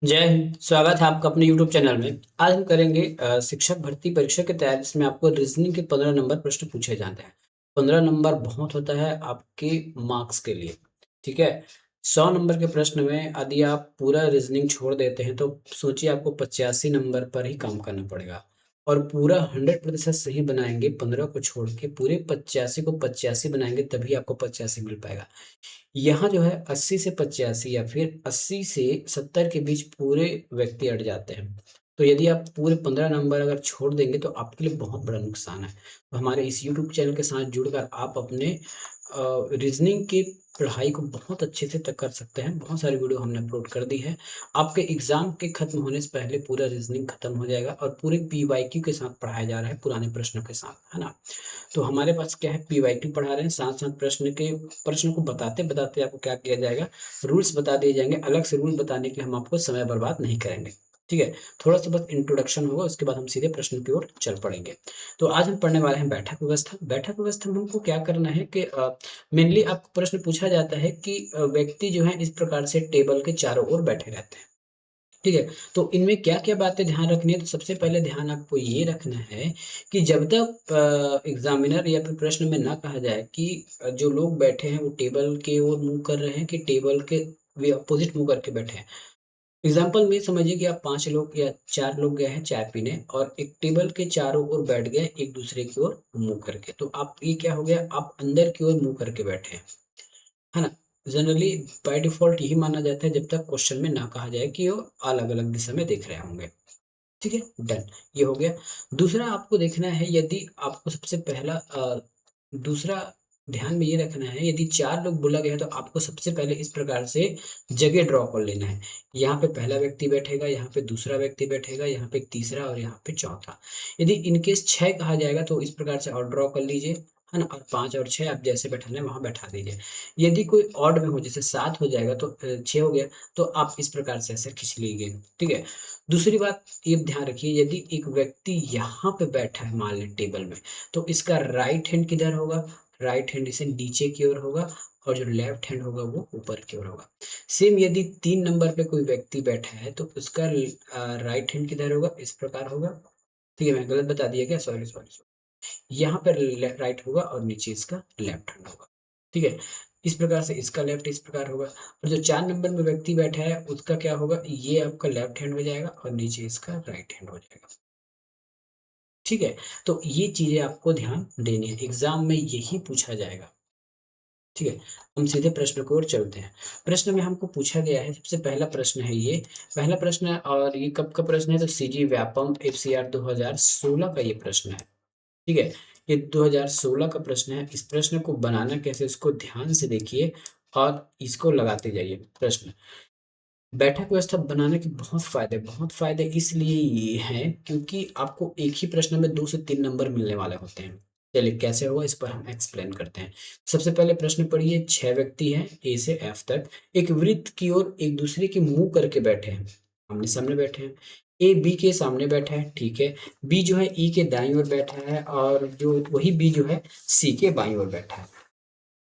जय हिंद। स्वागत है आपका अपने यूट्यूब चैनल में। आज हम करेंगे शिक्षक भर्ती परीक्षा की तैयारी, जिसमें आपको रीजनिंग के 15 नंबर प्रश्न पूछे जाते हैं। 15 नंबर बहुत होता है आपके मार्क्स के लिए। ठीक है। 100 नंबर के प्रश्न में यदि आप पूरा रीजनिंग छोड़ देते हैं तो सोचिए आपको 85 नंबर पर ही काम करना पड़ेगा। और पूरा 100% सही बनाएंगे, 15 को छोड़ के पूरे 85 को 85 बनाएंगे, तभी आपको 85 मिल पाएगा। यहाँ जो है 80 से 85 या फिर 80 से 70 के बीच पूरे व्यक्ति अट जाते हैं। तो यदि आप पूरे 15 नंबर अगर छोड़ देंगे तो आपके लिए बहुत बड़ा नुकसान है। तो हमारे इस यूट्यूब चैनल के साथ जुड़कर आप अपने रीजनिंग की पढ़ाई को बहुत अच्छे से तक कर सकते हैं। बहुत सारी वीडियो हमने अपलोड कर दी है। आपके एग्जाम के खत्म होने से पहले पूरा रीजनिंग खत्म हो जाएगा और पूरे पीवाईक्यू के साथ पढ़ाया जा रहा है, पुराने प्रश्नों के साथ, है ना। तो हमारे पास क्या है, पीवाईक्यू पढ़ा रहे हैं, साथ-साथ प्रश्न को बताते-बताते आपको क्या किया जाएगा, रूल्स बता दिए जाएँगे। अलग से रूल बताने के लिए हम आपको समय बर्बाद नहीं करेंगे। ठीक है? थोड़ा-सा बस इंट्रोडक्शन होगा, उसके बाद हम सीधे प्रश्न की ओर चल पड़ेंगे। तो आज हम पढ़ने वाले हैं बैठक व्यवस्था। बैठक व्यवस्था में हमको क्या करना है कि मेनली आपको प्रश्न पूछा जाता है कि व्यक्ति जो है इस प्रकार से टेबल के चारों ओर बैठे रहते हैं। ठीक है? तो इनमें क्या-क्या बातें ध्यान रखनी है, तो सबसे पहले ध्यान आपको ये रखना है कि जब तक एग्ज़ामिनर या फिर प्रश्न में ना कहा जाए कि जो लोग बैठे हैं वो टेबल की ओर मुँह कर रहे हैं कि टेबल के वे अपोज़िट मुँह करके बैठे हैं। एग्ज़ाम्पल में समझिए कि आप 5 लोग या 4 लोग गए हैं चाय पीने और एक टेबल के चारों ओर बैठ गए एक-दूसरे की ओर मुँह करके। तो आप ये क्या हो गया, आप अंदर की ओर मुँह करके बैठे हैं। है ना? जनरली बाय डिफ़ॉल्ट यही माना जाता है जब तक क्वेश्चन में ना कहा जाए कि वो अलग-अलग दिशा में देख रहे होंगे। ठीक है? डन, ये हो गया। दूसरा आपको देखना है, यदि आपको सबसे पहला दूसरा ध्यान में ये रखना है, यदि 4 लोग बोला गया है तो आपको सबसे पहले इस प्रकार से जगह ड्रॉ कर लेना है। यहाँ पे पहला व्यक्ति बैठेगा, यहाँ पे दूसरा व्यक्ति बैठेगा, यहाँ पे तीसरा और यहाँ पे चौथा। यदि इन केस 6 कहा जाएगा तो इस प्रकार से और ड्रॉ कर लीजिए, है ना? और 5 और 6 आप जैसे बैठाना है वहाँ बैठा दीजिए। यदि कोई ऑड में हो, जैसे 7 हो जाएगा तो 6 हो गया, तो आप इस प्रकार से ऐसे खींच लीजिए। ठीक है? दूसरी बात ये ध्यान रखिए, यदि एक व्यक्ति यहाँ पे बैठा है मान लें टेबल में, तो इसका राइट हैंड किधर होगा? राइट हैंड इसे नीचे की ओर होगा और जो लेफ्ट हैंड होगा वो ऊपर की ओर होगा। सेम यदि 3 नंबर पे कोई व्यक्ति बैठा है तो उसका राइट हैंड किधर होगा? इस प्रकार होगा। ठीक है, मैं गलत बता दिया क्या? Sorry, sorry, sorry. यहाँ पर राइट होगा और नीचे इसका लेफ्ट हैंड होगा। ठीक है? इस प्रकार से इसका लेफ्ट इस प्रकार होगा और जो 4 नंबर में व्यक्ति बैठा है उसका क्या होगा? ये आपका लेफ्ट हैंड हो जाएगा और नीचे इसका राइट हैंड हो जाएगा। ठीक है? तो ये चीज़ें आपको ध्यान देनी है, एग्ज़ाम में यही पूछा जाएगा। ठीक है? हम सीधे प्रश्न की ओर चलते हैं। प्रश्न में हमको पूछा गया है, सबसे पहला प्रश्न है ये। पहला प्रश्न है और ये कब का प्रश्न है, तो सीजी व्यापम एफसीआर 2016 का ये प्रश्न है। ठीक है? ये 2016 का प्रश्न है। इस प्रश्न को बनाना कैसे, इसको ध्यान से देखिए और इसको लगाते जाइए। प्रश्न, बैठक व्यवस्था बनाने के बहुत फ़ायदे इसलिए ये हैं क्योंकि आपको एक ही प्रश्न में 2 से 3 नंबर मिलने वाले होते हैं। चलिए कैसे होगा इस पर हम एक्सप्लेन करते हैं। सबसे पहले प्रश्न पढ़िए, 6 व्यक्ति हैं ए से एफ तक, एक वृत्त की ओर एक दूसरे के मुँह करके बैठे हैं, आमने-सामने बैठे हैं। ए बी के सामने बैठा है, ठीक है। बी जो है ई के दाईं ओर बैठा है और जो वही बी जो है सी के बाईं ओर बैठा है।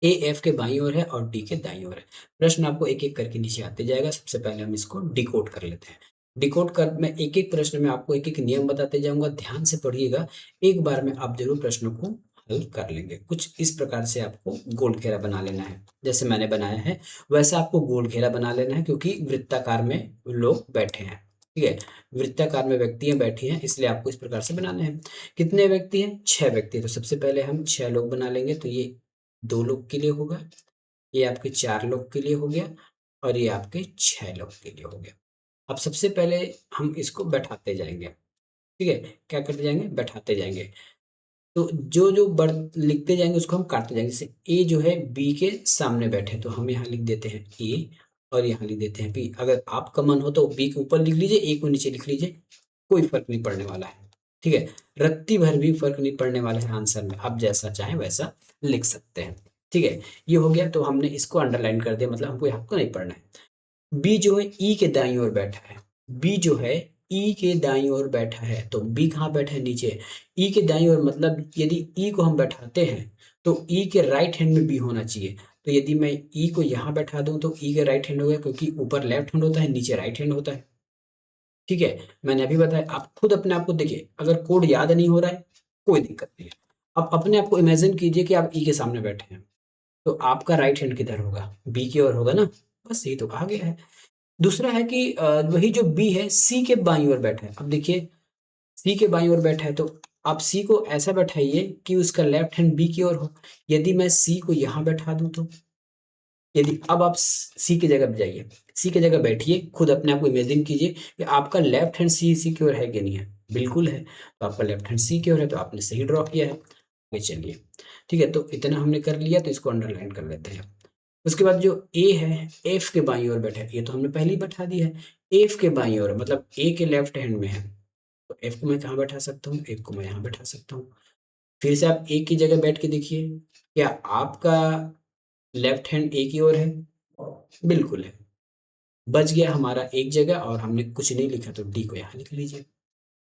ए एफ के बाईं ओर है और डी के दाईं ओर है। प्रश्न आपको एक-एक करके नीचे आते जाएगा। सबसे पहले हम इसको डिकोड कर लेते हैं। डिकोड कर मैं एक-एक प्रश्न में आपको एक-एक नियम बताते जाऊँगा, ध्यान से पढ़िएगा। एक बार में आप ज़रूर प्रश्नों को हल कर लेंगे। कुछ इस प्रकार से आपको गोल घेरा बना लेना है। जैसे मैंने बनाया है, वैसा आपको गोल घेरा बना लेना है क्योंकि वृत्ताकार में लोग बैठे हैं। ठीक है? वृत्ताकार में व्यक्तियाँ बैठी हैं इसलिए आपको इस प्रकार से बनाने हैं। कितने व्यक्ति हैं? 6 व्यक्ति हैं। तो सबसे पहले हम 6 लोग बना लेंगे, तो ये 2 लोग के लिए होगा, ये आपके 4 लोग के लिए हो गया और ये आपके 6 लोग के लिए हो गया। अब सबसे पहले हम इसको बैठाते जाएँगे, ठीक है? क्या करते जाएँगे? बैठाते जाएँगे। तो जो-जो लिखते जाएँगे उसको हम काटते जाएँगे। जैसे ए जो है बी के सामने बैठे, तो हम यहाँ लिख देते हैं ए और यहाँ लिख देते हैं बी। अगर आपका मन हो तो बी के ऊपर लिख लीजिए, ए को नीचे लिख लीजिए, कोई फ़र्क नहीं पड़ने वाला है। ठीक है? रत्ती भर भी फ़र्क नहीं पड़ने वाला है आंसर में, आप जैसा चाहें वैसा लिख सकते हैं। ठीक है? ये हो गया, तो हमने इसको अंडरलाइन कर दिया, मतलब हमको यहाँ को नहीं पढ़ना है। बी जो है ई के दाईं ओर बैठा है। बी जो है ई के दाईं ओर बैठा है, तो बी कहाँ बैठा है? नीचे। ई के दाईं ओर मतलब यदि ई को हम बैठाते हैं, तो ई के राइट हैंड में बी होना चाहिए। तो यदि मैं ई को यहाँ बैठा दूँ तो ई के राइट हैंड हो गया क्योंकि ऊपर लेफ्ट हैंड होता है, नीचे राइट हैंड होता है। ठीक है, मैंने अभी बताया, आप खुद अपने आप को देखिए, अगर कोड याद नहीं हो रहा है कोई दिक्कत नहीं है। आप अपने आप को इमेजिन कीजिए कि आप ई के सामने बैठे हैं, तो आपका राइट हैंड किधर होगा? बी की ओर होगा ना, बस यही तो कहा गया है। दूसरा है कि वही जो बी है सी के बाईं ओर बैठा है। अब देखिए सी के बाईं ओर बैठा है, तो आप सी को ऐसा बैठाइए कि उसका लेफ्ट हैंड बी की ओर हो। यदि मैं सी को यहाँ बैठा दूं तो, यदि अब आप सी की जगह पे जाइए, सी की जगह बैठिए, खुद अपने आप को इमेजिन कीजिए कि आपका लेफ्ट हैंड सी की ओर है कि नहीं है? बिल्कुल है, तो आपका लेफ्ट हैंड सी की ओर है, तो आपने सही ड्रॉ किया है। आगे चलिए, ठीक है, तो इतना हमने कर लिया, तो इसको अंडरलाइन कर लेते हैं। उसके बाद जो ए है, एफ के बाईं ओर बैठा है, ये तो हमने पहले ही बैठा दिया है। एफ के बाईं ओर मतलब ए के लेफ्ट हैंड में है, तो एफ को मैं कहाँ बैठा सकता हूँ? एफ को मैं यहाँ बैठा सकता हूँ। फिर से आप ए की जगह बैठ के देखिए, क्या आपका लेफ्ट हैंड ए की ओर है? बिल्कुल है। बच गया हमारा एक जगह, और हमने कुछ नहीं लिखा, तो डी को यहाँ लिख लीजिए,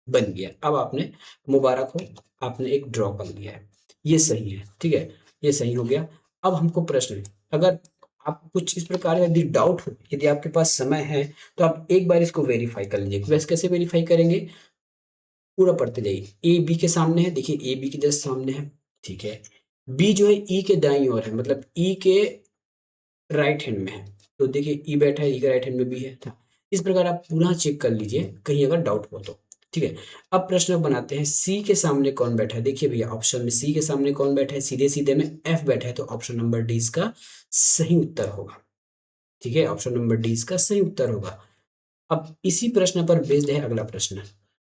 बन गया। अब आपने, मुबारक हो, आपने एक ड्रॉ कर लिया है, ये सही है, ठीक है, ये सही हो गया। अब हमको प्रश्न है, अगर आप कुछ इस प्रकार यदि डाउट हो, यदि आपके पास समय है, तो आप एक बार इसको वेरीफाई कर लीजिए। वैसे कैसे वेरीफाई करेंगे? पूरा पढ़ते जाइए। ए बी के सामने है, देखिए ए बी के जस्ट सामने है, ठीक है। बी जो है ई के दाईं ओर है, मतलब ई के राइट हैंड में है, तो देखिए ई बैठा है, ई के राइट हैंड में बी है था। इस प्रकार आप पूरा चेक कर लीजिए, कहीं अगर डाउट हो तो, ठीक है। अब प्रश्न बनाते हैं, सी के सामने कौन बैठा है? देखिए भैया ऑप्शन में सी के सामने कौन बैठा है? सीधे सीधे में एफ बैठा है, तो ऑप्शन नंबर डी इसका सही उत्तर होगा, ठीक है, ऑप्शन नंबर डी इसका सही उत्तर होगा। अब इसी प्रश्न पर बेस्ड है अगला प्रश्न,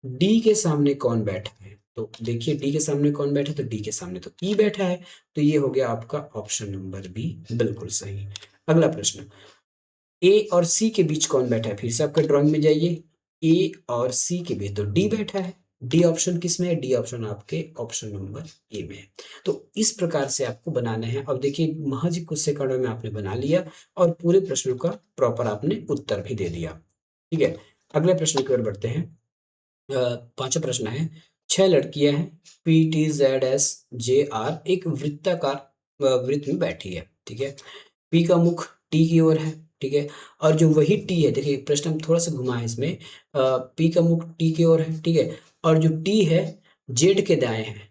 डी के सामने कौन बैठा है? तो देखिए डी के सामने कौन बैठा है, तो डी के सामने तो ई बैठा है, तो ये हो गया आपका ऑप्शन नंबर बी बिल्कुल सही। अगला प्रश्न, ए और सी के बीच कौन बैठा है? फिर से आपका ड्राइंग में जाइए, ए और सी के बीच तो डी बैठा है। डी ऑप्शन किस में है? डी ऑप्शन आपके ऑप्शन नंबर ए में है। तो इस प्रकार से आपको बनाना है। अब देखिए महज ही कुछ सेकंडों में आपने बना लिया, और पूरे प्रश्नों का प्रॉपर आपने उत्तर भी दे दिया, ठीक है। अगले प्रश्न की ओर बढ़ते हैं। पांचवा प्रश्न है, 6 लड़कियां हैं, P T Z S J are एक वृत्ताकार वृत्त में बैठी है, ठीक है। पी का मुख टी की ओर है, ठीक है, और जो वही टी है, देखिए प्रश्न हम थोड़ा सा घुमा है इसमें, पी का मुख टी की ओर है, ठीक है, और जो टी है जेड के दाएं है,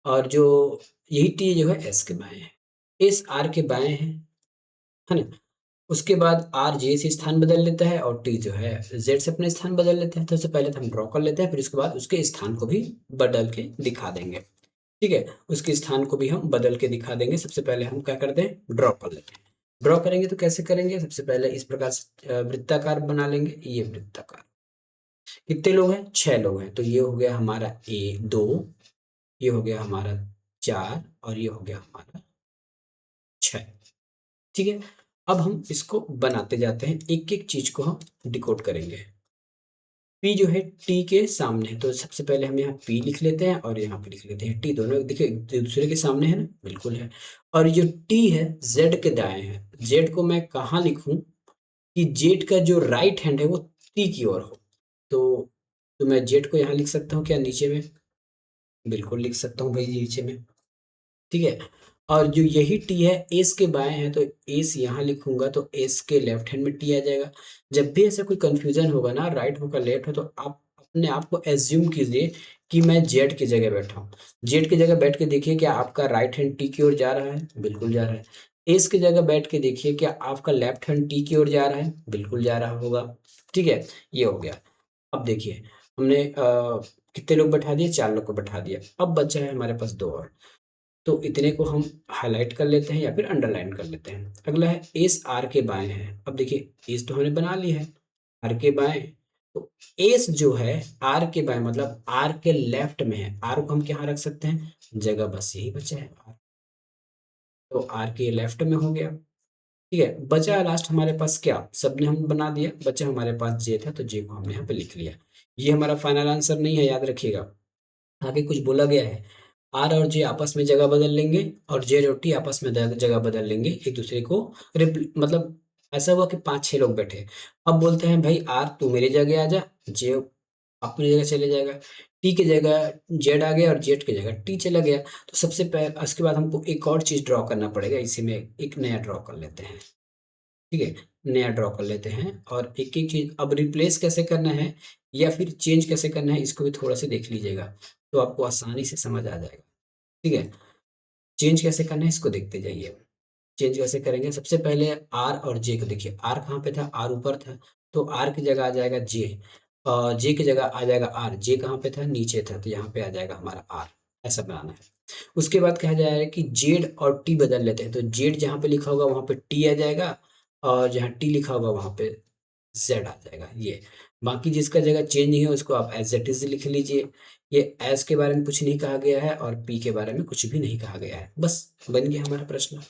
और जो यही टी जो है एस के बाएं है, एस आर के बाएं है ना। उसके बाद आर जे से स्थान बदल लेता है, और टी जो है जेड से अपना स्थान बदल लेता है। तो सबसे पहले तो हम ड्रॉ कर लेते हैं, फिर उसके बाद उसके स्थान को भी बदल के दिखा देंगे, ठीक है, उसके स्थान को भी हम बदल के दिखा देंगे। सबसे पहले हम क्या करते हैं? ड्रॉ कर लेते हैं। ड्रॉ करेंगे तो कैसे करेंगे? सबसे पहले इस प्रकार से वृत्ताकार बना लेंगे, ये वृत्ताकार। कितने लोग हैं? 6 लोग हैं, तो ये हो गया हमारा ए 2, ये हो गया हमारा 4, और ये हो गया हमारा 6, ठीक है। अब हम इसको बनाते जाते हैं, एक एक चीज को हम डिकोड करेंगे। पी जो है टी के सामने है, तो सबसे पहले हम यहाँ पी लिख लेते हैं, और यहाँ पे लिख लेते हैं टी। दोनों देखिए एक दूसरे के सामने है ना, बिल्कुल है। और जो टी है जेड के दाएं है, जेड को मैं कहाँ लिखूं कि जेड का जो राइट हैंड है वो टी की ओर हो? तो मैं जेड को यहाँ लिख सकता हूँ क्या नीचे में? बिल्कुल लिख सकता हूँ भाई नीचे में, ठीक है। और जो यही टी है एस के बाएं है, तो एस यहाँ लिखूंगा, तो एस के लेफ्ट हैंड में टी आ जाएगा। जब भी ऐसा कोई कंफ्यूजन होगा ना, राइट हो का लेफ्ट हो, तो आप अपने आप को एज्यूम कीजिए कि मैं जेड की जगह बैठा हूँ। जेड की जगह बैठ के देखिए क्या आपका राइट हैंड टी की ओर जा रहा है? बिल्कुल जा रहा है। एस की जगह बैठ के देखिए क्या आपका लेफ्ट हैंड टी की ओर जा रहा है? बिल्कुल जा रहा होगा, ठीक है, ये हो गया। अब देखिए हमने कितने लोग बैठा दिए? 4 लोग को बैठा दिया। अब बचा है हमारे पास 2 और, तो इतने को हम हाइलाइट कर लेते हैं या फिर अंडरलाइन कर लेते हैं। अगला है एस आर के बाएं है। अब देखिए एस तो हमने बना लिया है, आर के बाएं, तो एस जो है आर के बाएं मतलब आर के लेफ्ट में है। आर को हम क्या रख सकते हैं? जगह बस यही बचा है R, तो आर के लेफ्ट में हो गया, ठीक है। बचा लास्ट हमारे पास क्या? सबने हम बना दिया, बचा हमारे पास जे था, तो जे को हमने यहाँ पे लिख लिया। ये हमारा फाइनल आंसर नहीं है, याद रखिएगा। आगे कुछ बोला गया है, आर और जे आपस में जगह बदल लेंगे, और जेड और टी आपस में जगह बदल लेंगे, एक दूसरे को मतलब ऐसा हुआ कि 5-6 लोग बैठे। अब बोलते हैं भाई आर तू मेरी जगह आ जा, जे अपनी जगह चले जाएगा, टी की जगह जेड आ गया, और जेड की जगह टी चला गया। तो सबसे पहले उसके बाद हमको एक और चीज ड्रॉ करना पड़ेगा, इसी में एक नया ड्रॉ कर लेते हैं, ठीक है, नया ड्रॉ कर लेते हैं और एक-एक चीज़ अब रिप्लेस कैसे करना है या फिर चेंज कैसे करना है इसको भी थोड़ा-सा देख लीजिएगा, तो आपको आसानी से समझ आ जाएगा, ठीक है? चेंज कैसे करना है इसको देखते जाइए। चेंज कैसे करेंगे? सबसे पहले आर और जे को देखिए, आर कहाँ पे था? आर ऊपर था, तो आर की जगह आ जाएगा जे जे की जगह आ जाएगा आर, जे कहाँ पे था? नीचे था, तो यहाँ पे आ जाएगा हमारा आर, ऐसा बनाना है। उसके बाद कहा जाएगा कि जेड और टी बदल लेते हैं, तो जेड जहाँ पे लिखा होगा वहाँ पे टी आ जाएगा और जहाँ टी लिखा होगा वहाँ पे ज़ेड आ जाएगा ये। बाकी जिसका जगह चेंज नहीं है उसको आप एज़ इट इज़ लिख लीजिए। ये एज़ के बारे में कुछ नहीं कहा गया है और पी के बारे में कुछ भी नहीं कहा गया है। बस बन गया हमारा प्रश्न।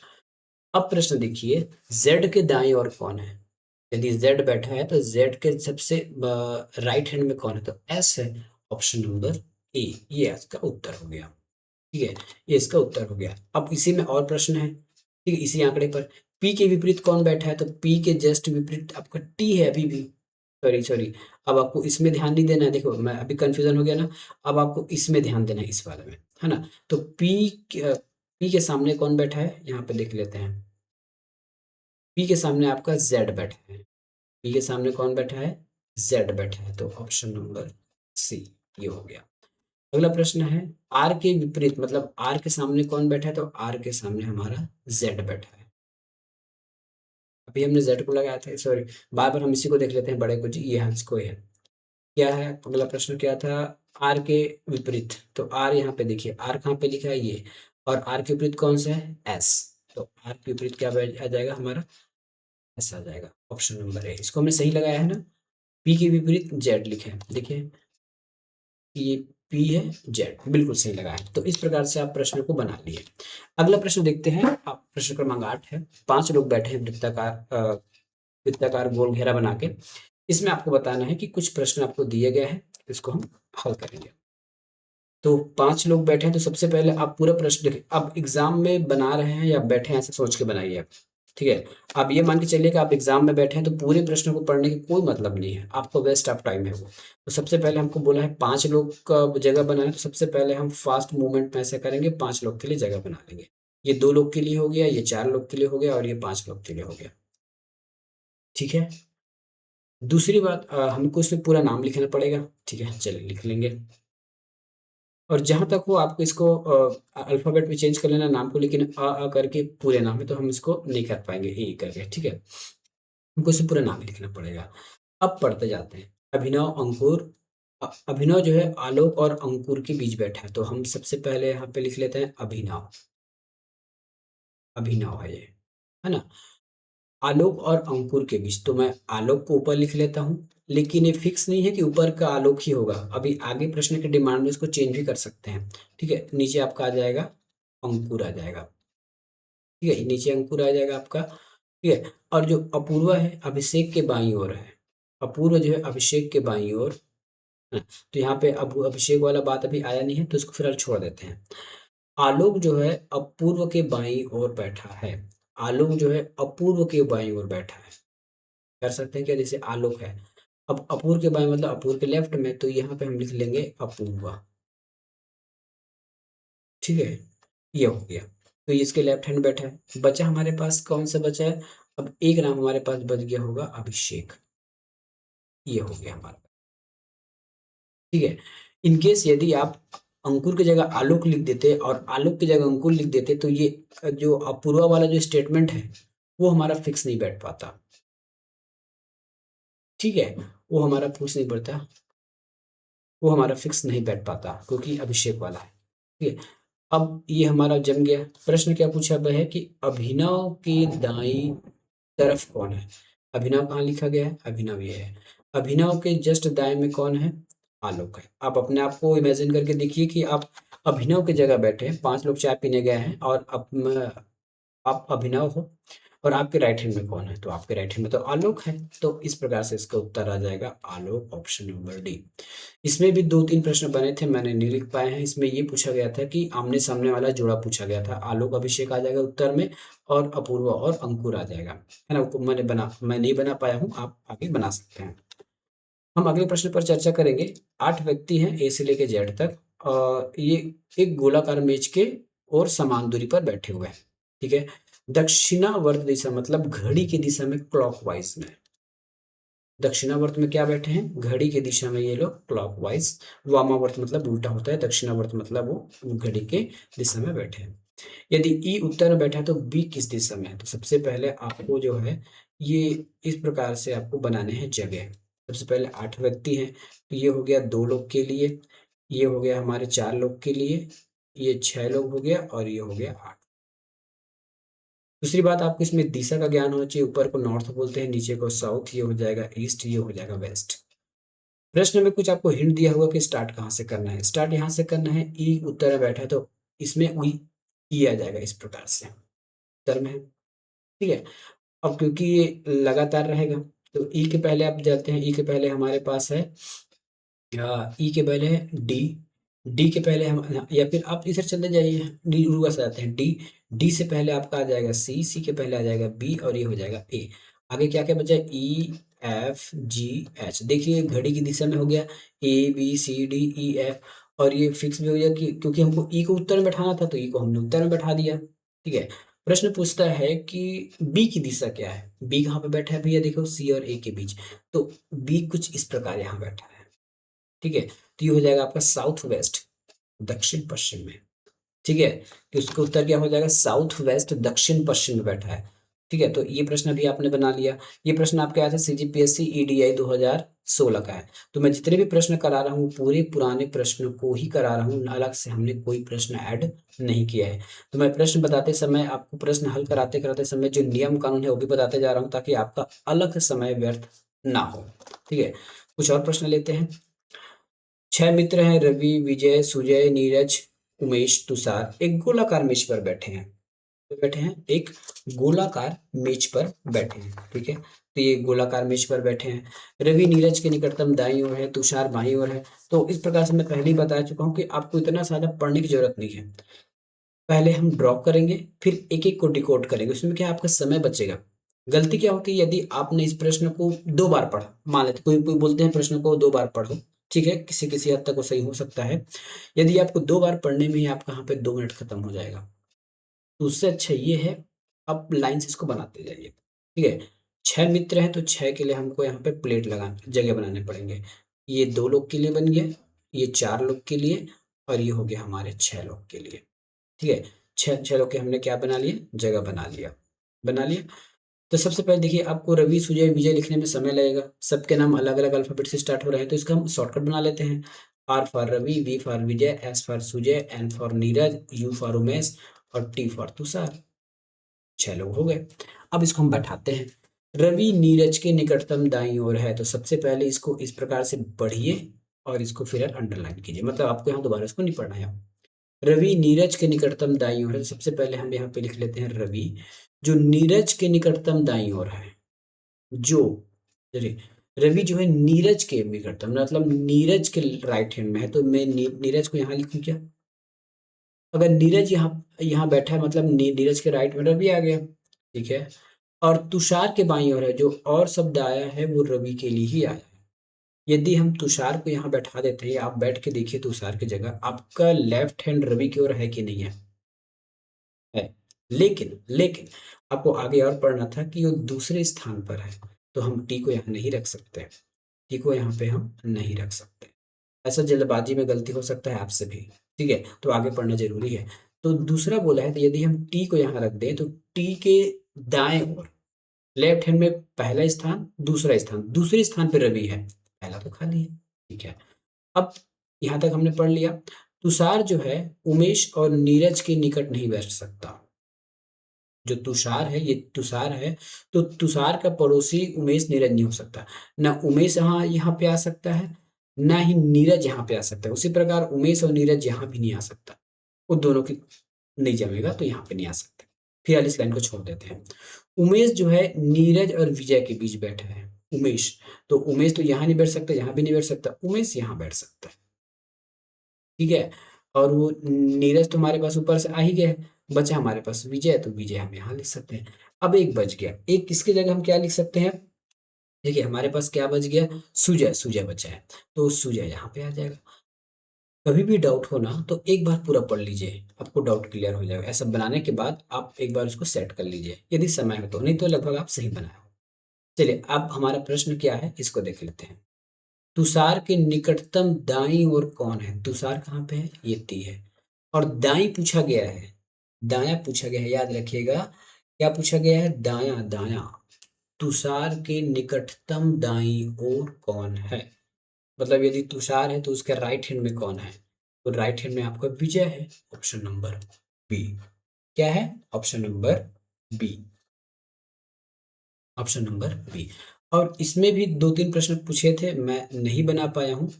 अब प्रश्न देखिए ज़ेड के दाईं ओर कौन है? यदि ज़ेड बैठा है तो ज़ेड के सबसे राइट हैंड में कौन है? तो एस है, ऑप्शन नंबर ए, ये इसका उत्तर हो गया। ठीक है, ये इसका उत्तर हो गया। अब इसी में और प्रश्न है, ठीक है, इसी आंकड़े पर पी के विपरीत कौन बैठा है? तो पी के जस्ट विपरीत आपका टी है अभी भी। सॉरी, अब आपको इसमें ध्यान नहीं देना है, देखो मैं अभी कन्फ्यूज़न हो गया ना, अब आपको इसमें ध्यान देना है इस वाले में, है ना? तो पी के सामने कौन बैठा है? यहाँ पे देख लेते हैं। पी के सामने आपका ज़ेड बैठा है। पी के सामने कौन बैठा है? ज़ेड बैठा है, तो ऑप्शन नंबर सी ये हो गया। अगला प्रश्न है आर के विपरीत मतलब आर के सामने कौन बैठा है? तो आर के सामने हमारा ज़ेड बैठा है। अभी हमने ज़ेड को लगाया था, सॉरी, बार-बार हम इसी को देख लेते हैं बड़े को जी, ये हाँ इसको है। क्या है अगला प्रश्न क्या था? आर के विपरीत, तो आर यहाँ पे देखिए, आर कहाँ पे लिखा है? ये, और आर के विपरीत कौन-सा है? एस, तो आर के विपरीत क्या आ जाएगा हमारा? एस आ जाएगा, ऑप्शन नंबर ए। इसको हमने सही लगाया है ना? पी के विपरीत जेड लिखे हैं, देखिए ये पी है, जेड बिल्कुल सही लगाया है। तो इस प्रकार से आप प्रश्न को बना लिए। अगला प्रश्न देखते हैं, आप प्रश्न क्रमांक 8 है। 5 लोग बैठे हैं वृत्ताकार गोल घेरा बना के। इसमें आपको बताना है कि कुछ प्रश्न आपको दिए गए हैं, इसको हम हल करेंगे। तो 5 लोग बैठे हैं, तो सबसे पहले आप पूरा प्रश्न देखिए। अब एग्ज़ाम में बना रहे हैं या बैठे हैं ऐसा सोच के बनाइए आप, ठीक है? आप ये मान के चलिए कि आप एग्ज़ाम में बैठे हैं तो पूरे प्रश्न को पढ़ने की कोई मतलब नहीं है, आपका वेस्ट ऑफ टाइम है वो। तो सबसे पहले हमको बोला है 5 लोग का जगह बनाना है, तो सबसे पहले हम फास्ट मूवमेंट में ऐसा करेंगे, 5 लोग के लिए जगह बना लेंगे। ये 2 लोग के लिए हो गया, ये 4 लोग के लिए हो गया और ये 5 लोग के लिए हो गया, ठीक है? दूसरी बात हमको इसमें पूरा नाम लिखना पड़ेगा, ठीक है? चलिए लिख लेंगे। और जहाँ तक हो आपको इसको अल्फ़ाबेट में चेंज कर लेना नाम को, लेकिन करके पूरे नाम है तो हम इसको नहीं कर पाएँगे ए करके, ठीक है? हमको इसे पूरा नाम ही लिखना पड़ेगा। अब पढ़ते जाते हैं। अभिनव, अंकुर अभिनव जो है आलोक और अंकुर के बीच बैठा है, तो हम सबसे पहले यहाँ पे लिख लेते हैं अभिनव, अभिनव है ये, है ना? आलोक और अंकुर के बीच, तो मैं आलोक को ऊपर लिख लेता हूँ, लेकिन ये फिक्स नहीं है कि ऊपर का आलोक ही होगा। अभी आगे प्रश्न के डिमांड में इसको चेंज भी कर सकते हैं, ठीक है? नीचे आपका आ जाएगा अंकुर आ जाएगा, ठीक है? नीचे अंकुर आ जाएगा आपका, ठीक है? और जो अपूर्वा है अभिषेक के बाईं ओर है। अपूर्व जो है अभिषेक के बाईं ओर है। तो यहाँ पे अब अभिषेक वाला बात अभी आया नहीं है तो इसको फिलहाल छोड़ देते हैं। आलोक जो है अपूर्व के बाईं ओर बैठा है। आलोक जो है अपूर्व के बाईं ओर बैठा है। कर सकते हैं क्या? जैसे आलोक है, अब अपूर्व के बाएँ मतलब अपूर्व के लेफ्ट में, तो यहाँ पे हम लिख लेंगे अपूर्वा, ठीक है? ये हो गया। तो ये इसके लेफ्ट हैंड बैठा है। बचा हमारे पास कौन-सा बचा है? अब एक नाम हमारे पास बच गया होगा अभिषेक, ये हो गया हमारा, ठीक है? इन केस यदि आप अंकुर की जगह आलोक लिख देते और आलोक की जगह अंकुर लिख देते तो ये जो अपूर्वा वाला जो स्टेटमेंट है, वो हमारा फिक्स नहीं बैठ पाता, ठीक है? वो हमारा फिक्स नहीं बैठता, वो हमारा फिक्स नहीं बैठ पाता क्योंकि अभिषेक वाला है, ठीक है? अब ये हमारा जम गया। प्रश्न क्या पूछा गया है कि अभिनव की दाईं तरफ कौन है? अभिनव कहाँ लिखा गया है? अभिनव ये है। अभिनव के जस्ट दाएँ में कौन है? आलोक है। आप अपने आप को इमेजिन करके देखिए कि आप अभिनव की जगह बैठे हैं, 5 लोग चाय पीने गए हैं और आप अभिनव हो और आपके राइट हैंड में कौन है? तो आपके राइट हैंड में तो आलोक है। तो इस प्रकार से इसका उत्तर आ जाएगा आलोक, ऑप्शन नंबर डी। इसमें भी 2-3 प्रश्न बने थे, मैंने नहीं लिख पाए हैं। इसमें ये पूछा गया था कि आमने-सामने वाला जोड़ा पूछा गया था। आलोक, अभिषेक आ जाएगा उत्तर में और अपूर्वा और अंकुर आ जाएगा, है ना? वो मैं नहीं बना पाया हूँ, आप आगे बना सकते हैं। हम अगले प्रश्न पर चर्चा करेंगे। 8 व्यक्ति हैं ए से लेके जेड तक ये एक गोलाकार मेज के और समान दूरी पर बैठे हुए हैं, ठीक है? दक्षिणावर्त दिशा मतलब घड़ी की दिशा में क्लॉकवाइज में। दक्षिणावर्त में क्या बैठे हैं, घड़ी की दिशा में ये लोग क्लॉकवाइज। वामावर्त मतलब उल्टा होता है, दक्षिणावर्त मतलब वो घड़ी के दिशा में बैठे हैं। यदि ई उत्तर में बैठा है तो बी किस दिशा में है, तो सबसे पहले आपको जो है ये इस प्रकार से आपको बनाने हैं जगह। सबसे पहले 8 व्यक्ति हैं, तो ये हो गया 2 लोग के लिए, ये हो गया हमारे 4 लोग के लिए, ये 6 लोग हो गया और ये हो गया 8। दूसरी बात आपको इसमें दिशा का ज्ञान होना चाहिए, ऊपर को नॉर्थ बोलते हैं, नीचे को साउथ, ये हो जाएगा ईस्ट, ये हो जाएगा वेस्ट। प्रश्न में कुछ आपको हिंट दिया होगा कि स्टार्ट कहाँ से करना है, स्टार्ट यहाँ से करना है, ई उत्तर में बैठा है तो इसमें ई आ जाएगा इस प्रकार से, उत्तर में है, ठीक है। अब क्योंकि ये लगातार रहेगा तो ई के पहले आप जाते हैं, ई के पहले हमारे पास है ई के पहले है डी, डी के पहले हम या फिर आप इधर चले जाइए, डी रूबा से आते हैं, डी, डी से पहले आपका आ जाएगा सी, सी के पहले आ जाएगा बी और ये हो जाएगा ए। आगे क्या क्या बचा, ई एफ जी एच। देखिए घड़ी की दिशा में हो गया A B C D E F, और ये फिक्स भी हो गया कि क्योंकि हमको ई को उत्तर में बैठाना था तो ई को हमने उत्तर में बैठा दिया, ठीक है। प्रश्न पूछता है कि बी की दिशा क्या है, बी कहाँ पे बैठा है भैया, देखो सी और ए के बीच, तो बी कुछ इस प्रकार यहाँ बैठा है, ठीक है। तो ये हो जाएगा आपका साउथ वेस्ट, दक्षिण पश्चिम में, ठीक है। कि उसका उत्तर क्या हो जाएगा, साउथ वेस्ट दक्षिण पश्चिम में बैठा है, ठीक है। तो ये प्रश्न भी आपने बना लिया। ये प्रश्न आपके आए थे सीजीपीएससी ईडीआई 2016 का है। तो मैं जितने भी प्रश्न करा रहा हूँ पूरे पुराने प्रश्नों को ही करा रहा हूँ, अलग से हमने कोई प्रश्न ऐड नहीं किया है। तो मैं प्रश्न बताते समय आपको प्रश्न हल कराते कराते समय जो नियम कानून है वो भी बताते जा रहा हूँ ताकि आपका अलग समय व्यर्थ ना हो, ठीक है। कुछ और प्रश्न लेते हैं। 6 मित्र हैं, रवि विजय सुजय नीरज उमेश तुषार एक गोलाकार मेज पर बैठे हैं, तो बैठे हैं एक गोलाकार मेज पर बैठे हैं, ठीक है। तो ये गोलाकार मेज पर बैठे हैं, रवि नीरज के निकटतम दाईं ओर है, तुषार बाईं ओर है। तो इस प्रकार से मैं पहले ही बता चुका हूँ कि आपको इतना ज्यादा पढ़ने की जरूरत नहीं है। पहले हम ड्रॉ करेंगे फिर एक एक को डिकोड करेंगे, उसमें क्या आपका समय बचेगा। गलती क्या होती है, यदि आपने इस प्रश्न को 2 बार पढ़ा, मान लेते कोई कोई बोलते हैं प्रश्न को 2 बार पढ़ो, ठीक है, किसी किसी हद तक वो सही हो सकता है। यदि आपको 2 बार पढ़ने में ही आपका यहाँ पे 2 मिनट खत्म हो जाएगा, तो उससे अच्छा ये है आप लाइन से इसको बनाते जाइए, ठीक है। 6 मित्र हैं तो 6 के लिए हमको यहाँ पे प्लेट लगाना जगह बनाने पड़ेंगे। ये 2 लोग के लिए बन गया, ये 4 लोग के लिए और ये हो गया हमारे 6 लोग के लिए, ठीक है। 6 लोग के हमने क्या बना लिया, जगह बना लिया। तो सबसे पहले देखिए आपको रवि सुजय विजय लिखने में समय लगेगा, सबके नाम अलग अलग अल्फाबेट से स्टार्ट हो रहे हैं, तो इसका हम शॉर्टकट बना लेते हैं। R for Ravi, V for Vijay, S for Sujay, N for Neeraj, U for Umesh और टी फॉर तुषार। 6 लोग हो गए। अब इसको हम बैठाते हैं। रवि नीरज के निकटतम दाईं ओर है, तो सबसे पहले इसको इस प्रकार से बढ़िए और इसको फिर अंडरलाइन कीजिए, मतलब आपको यहाँ दोबारा इसको नहीं पढ़ना है। रवि नीरज के निकटतम दाईं ओर है, तो सबसे पहले हम यहाँ पे लिख लेते हैं रवि जो नीरज के निकटतम दाईं ओर है, जो चलिए रवि जो है नीरज के निकटतम मतलब नीरज के राइट हैंड में है, तो मैं नीरज को यहाँ लिखूं क्या, अगर नीरज यहाँ यहाँ बैठा है मतलब नीरज के राइट में रवि आ गया, ठीक है। और तुषार के बाईं ओर है, जो और शब्द आया है वो रवि के लिए ही आया है। यदि हम तुषार को यहाँ बैठा देते हैं, आप बैठ के देखिए तुषार की जगह, आपका लेफ्ट हैंड रवि की ओर है कि नहीं है, है। लेकिन लेकिन आपको आगे और पढ़ना था कि वो दूसरे स्थान पर है, तो हम टी को यहाँ नहीं रख सकते, टी को यहाँ पे हम नहीं रख सकते। ऐसा जल्दबाजी में गलती हो सकता है आपसे भी, ठीक है, तो आगे पढ़ना जरूरी है। तो दूसरा बोला है, तो यदि हम टी को यहाँ रख दें तो टी के दाएं ओर लेफ्ट हैंड में पहला स्थान, दूसरा स्थान, दूसरे स्थान पे रवि है, पहला तो खाली है, ठीक है। अब यहाँ तक हमने पढ़ लिया। तुषार जो है उमेश और नीरज के निकट नहीं बैठ सकता, जो तुषार है ये तुषार है, तो तुषार का पड़ोसी उमेश नीरज नहीं हो सकता, ना उमेश यहाँ पे आ सकता है, ना ही नीरज यहाँ पे आ सकता है। उसी प्रकार उमेश और नीरज यहाँ भी नहीं आ सकता, वो दोनों की नहीं जमेगा तो यहाँ पे नहीं आ सकते। फिर वाली इस लाइन को छोड़ देते हैं। उमेश जो है नीरज और विजय के बीच बैठा है, उमेश, तो उमेश तो यहाँ नहीं बैठ सकता, यहाँ भी नहीं बैठ सकता, उमेश यहाँ बैठ सकता है, ठीक है। और वो नीरज तो हमारे पास ऊपर से आ ही गया है, बचा हमारे पास विजय, तो विजय हम यहाँ लिख सकते हैं। अब एक बच गया, एक किसकी जगह हम क्या लिख सकते हैं, देखिए हमारे पास क्या बच गया, सुजय, सुजय बचा है, तो सुजय यहाँ पे आ जाएगा। कभी भी डाउट हो ना तो एक बार पूरा पढ़ लीजिए, आपको डाउट क्लियर हो जाएगा। ऐसा बनाने के बाद आप एक बार उसको सेट कर लीजिए, यदि समय हो तो, नहीं तो लगभग आप सही बनाए हो। चलिए, अब हमारा प्रश्न क्या है इसको देख लेते हैं। तुषार के निकटतम दाईं ओर कौन है? तुषार कहाँ पे है? ये टी है। और दाईं पूछा गया है, दायां पूछा गया है, याद रखिएगा। क्या पूछा गया है? दायां, दायां। तुषार के निकटतम दाईं ओर कौन है? मतलब यदि तुषार है तो उसके राइट हैंड में कौन है? तो राइट हैंड में आपका विजय है। Option number B. क्या है? Option number B. Option number B. और इसमें भी 2-3 प्रश्न पूछे थे, मैं नहीं बना पाया हूँ।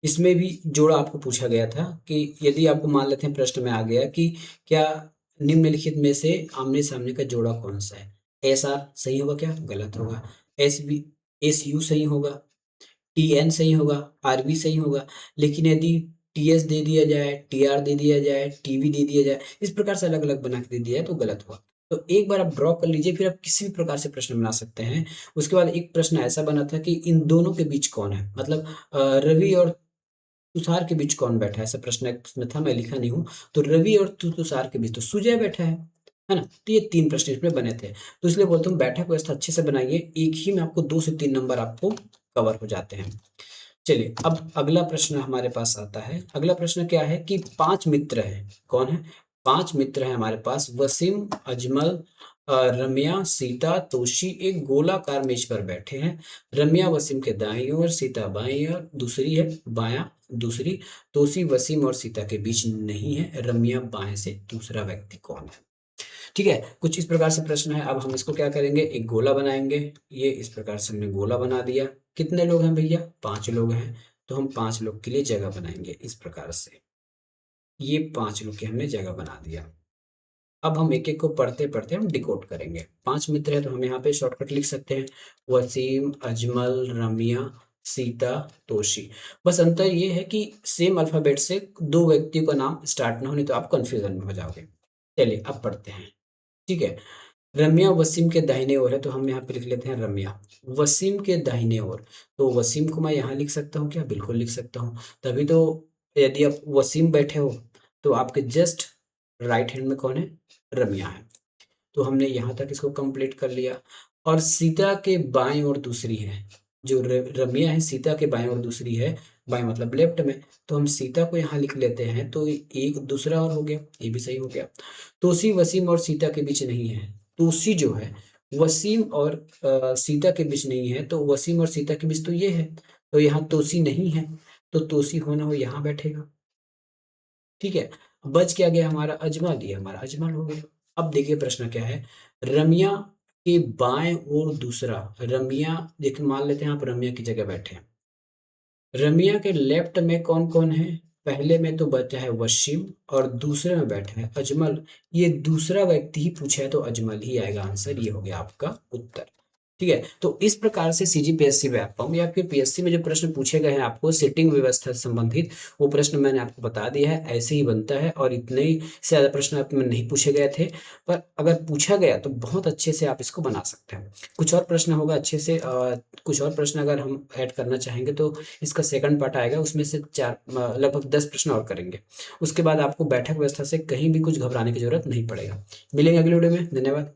इसमें भी जोड़ा आपको पूछा गया था कि यदि आपको मान लेते हैं प्रश्न में आ गया कि क्या निम्नलिखित में से आमने-सामने का जोड़ा कौन-सा है? एसआर सही होगा क्या? गलत होगा। एसबी एसयू सही होगा, टीएन सही होगा, आरबी सही होगा। लेकिन यदि टीएस दे दिया जाए, टीआर दे दिया जाए, टीवी दे दिया जाए, इस प्रकार से अलग-अलग बना के दे दिया जाए तो गलत हुआ। तो एक बार आप ड्रॉ कर लीजिए, फिर आप किसी भी प्रकार से प्रश्न बना सकते हैं। उसके बाद एक प्रश्न ऐसा बना था कि इन दोनों के बीच कौन है? मतलब रवि और तुषार के बीच कौन बैठा है? ऐसा प्रश्न एक उसमें था, मैं लिखा नहीं हूँ। तो रवि और तुषार के बीच तो सुजय बैठा है ना? तो ये 3 प्रश्न इसमें बने थे। तो इसलिए बोलता हूँ बैठक व्यवस्था अच्छे से बनाइए, एक ही में आपको 2 से 3 नंबर आपको कवर हो जाते हैं। चलिए, अब अगला प्रश्न हमारे पास आता है। अगला प्रश्न क्या है कि 5 मित्र हैं। कौन है? 5 मित्र हैं हमारे पास, वसीम, अजमल, रम्या, सीता, तोशी एक गोलाकार मेज पर बैठे हैं। रम्या वसीम के दाईं ओर, सीता बाईं ओर, दूसरी है बायां, दूसरी। तोशी वसीम और सीता के बीच नहीं है। रम्या बाएं से दूसरा व्यक्ति कौन है? ठीक है, कुछ इस प्रकार से प्रश्न है। अब हम इसको क्या करेंगे, एक गोला बनाएंगे। ये इस प्रकार से हमने गोला बना दिया। कितने लोग हैं भैया? 5 लोग हैं। तो हम 5 लोग के लिए जगह बनाएंगे इस प्रकार से। ये 5 लोग की हमने जगह बना दिया। अब हम एक एक को पढ़ते पढ़ते हम डिकोड करेंगे। 5 मित्र हैं तो हम यहाँ पे शॉर्टकट लिख सकते हैं, वसीम, अजमल, रमिया, सीता, तोशी। बस अंतर ये है कि सेम अल्फाबेट से 2 व्यक्तियों का नाम स्टार्ट ना हो, नहीं तो आप कंफ्यूजन में हो जाओगे। चलिए अब पढ़ते हैं। ठीक है, रम्या वसीम के दाहिने ओर है तो हम यहाँ पे लिख लेते हैं रम्या। वसीम के दाहिने ओर, तो वसीम को मैं यहाँ लिख सकता हूँ क्या? बिल्कुल लिख सकता हूँ। तभी तो यदि आप वसीम बैठे हो तो आपके जस्ट राइट हैंड में कौन है? रम्या है। तो हमने यहाँ तक इसको कंप्लीट कर लिया। और सीता के बाएं ओर दूसरी है, जो रम्या है सीता के बाएं ओर दूसरी है, बाएं मतलब लेफ्ट में। तो हम सीता को यहाँ लिख लेते हैं, तो एक दूसरा और हो गया, ये भी सही हो गया। तोसी वसीम और सीता के बीच नहीं है। तोसी जो है वसीम और सीता के बीच नहीं है, तो वसीम और सीता के बीच तो ये है, तो यहाँ तोसी नहीं है। तो तोसी होना हो यहाँ बैठेगा। ठीक है, बच क्या गया हमारा? अजमल, ये हमारा अजमल हो गया। अब देखिए प्रश्न क्या है, रमिया के बाएं ओर दूसरा। रमिया, देखिए मान लेते हैं आप रमिया की जगह बैठे हैं। रमिया के लेफ्ट में कौन कौन है? पहले में तो बैठा है वसीम और दूसरे में बैठा है अजमल। ये दूसरा व्यक्ति ही पूछा है तो अजमल ही आएगा आंसर। ये हो गया आपका उत्तर। ठीक है, तो इस प्रकार से सीजीपीएससी में आता हूँ, या फिर पीएससी में जो प्रश्न पूछे गए हैं आपको सीटिंग व्यवस्था से संबंधित, वो प्रश्न मैंने आपको बता दिया है, ऐसे ही बनता है। और इतने ही से ज़्यादा प्रश्न आप में नहीं पूछे गए थे, पर अगर पूछा गया तो बहुत अच्छे से आप इसको बना सकते हैं। कुछ और प्रश्न होगा अच्छे से, कुछ और प्रश्न अगर हम ऐड करना चाहेंगे तो इसका सेकंड पार्ट आएगा, उसमें से 4 लगभग 10 प्रश्न और करेंगे। उसके बाद आपको बैठक व्यवस्था से कहीं भी कुछ घबराने की जरूरत नहीं पड़ेगा। मिलेंगे अगले वीडियो में। धन्यवाद।